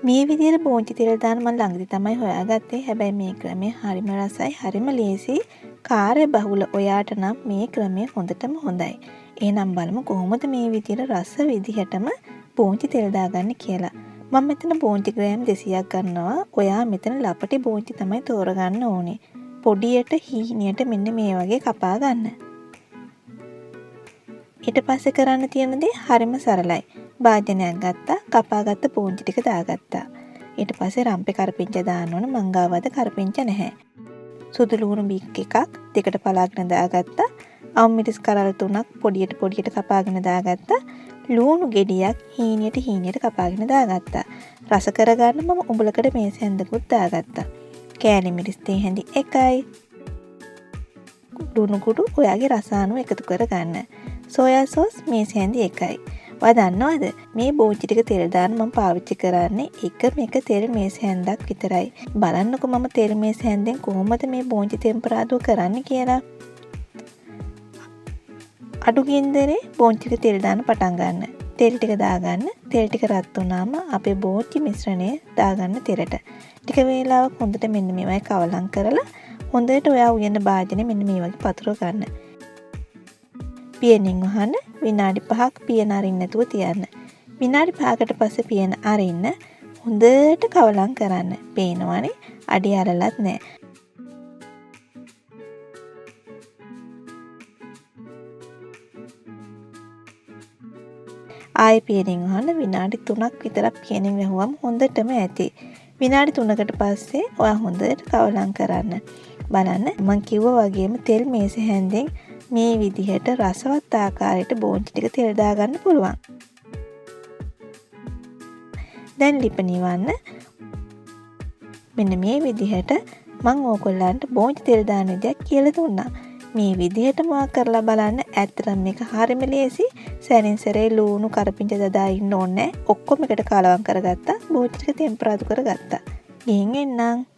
මේ විදිහට බෝංචි තෙල් දාන මම ළඟදි තමයි හොයාගත්තේ. හැබැයි මේ ක්‍රමය හරිම රසයි, හරිම ලේසි. කාර්ය බහුල ඔයාට නම් මේ ක්‍රමය හොඳටම හොඳයි. එහෙනම් බලමු කොහොමද මේ විදිහට රස විදිහටම බෝංචි තෙල් දාගන්නේ කියලා. මම මෙතන බෝංචි ග්‍රෑම් 200ක් ගන්නවා. ඔයා මෙතන ලපටි බෝංචි තමයි තෝරගන්න ඕනේ. පොඩියට හීනියට මෙන්න මේ වගේ කපා ගන්න. ඊට පස්සේ කරන්න තියෙන දේ හරිම සරලයි. භාජනයක් ගත්තා, කපාගත්ත බෝංචි ටික දාගත්තා. ඊට පස්සේ රම්පේ කරපිංච දාන්න ඕන. මං ගාව අද කරපිංච නැහැ. සුදු ලුණු බික් එකක් දෙකට පලාගෙන දාගත්තා. අවු මිරිස් කරල් 3ක් පොඩියට කපාගෙන දාගත්තා. ලුණු ගෙඩියක් හීනියට කපාගෙන දාගත්තා. රස කරගන්න මම උඹලකට මේස හැන්දකුත් දාගත්තා. කෑලි මිරිස් තේ හැඳි 1යි. ලුණු කුඩු ඔයාගේ රස අනුව එකතු කරගන්න. සෝයා සෝස් මේස හැන්දි 1යි. ඔයා දන්නවද මේ බෝංචි ටික තෙල් දාන්න මම පාවිච්චි කරන්නේ එක තෙල් මේස හැන්දක් විතරයි. බලන්නකො මම තෙල් මේස හැන්දෙන් කොහොමද මේ බෝංචි ටෙම්පරාදුව කරන්නේ කියලා. අඩු ගින්දරේ බෝංචි ටික තෙල් දාන්න පටන් ගන්න. තෙල් ටික දාගන්න. තෙල් ටික රත් වුණාම අපේ බෝංචි මිශ්‍රණය දාගන්න තෙරට. ටික වේලාවක් හොඳට මෙන්න මේ වගේ කවලම් කරලා හොඳට ඔයා උයන භාජනේ මෙන්න මේ වගේ පතුරව ගන්න. පියනින් වහන්න විනාඩි 5ක් පියන අරින්න නැතුව තියන්න. විනාඩි 5කට පස්සේ පියන අරින්න හොඳට කවලම් කරන්න. පේනවනේ අඩි අරලත් නැහැ. ආයෙ පියනින් වහන්න විනාඩි 3ක් විතර පියනින් වැහුවම හොඳටම ඇති. විනාඩි 3කට පස්සේ ඔයා හොඳට කවලම් කරන්න. බලන්න මම කිව්වා වගේම තෙල් මේස හැන්දෙන් මේ විදිහට රසවත් ආකාරයට බෝංචි ටික තෙල් දාගන්න පුළුවන්. දැන් ලිප නිවන්න. මෙන්න මේ විදිහට මම ඕගොල්ලන්ට බෝංචි තෙල් දාන විදියක් කියලා දුන්නා. මේ විදිහටම කරලා බලන්න. ඇත්තටම මේක හරිම ලේසි. සැරින් සැරේ ලුණු කරපිංච දදා ඉන්න ඕනේ. ඔක්කොම එකට කලවම් කරගත්තා. බෝංචි ටික ටෙම්පරාදු කරගත්තා. ගිහින් එන්නම්.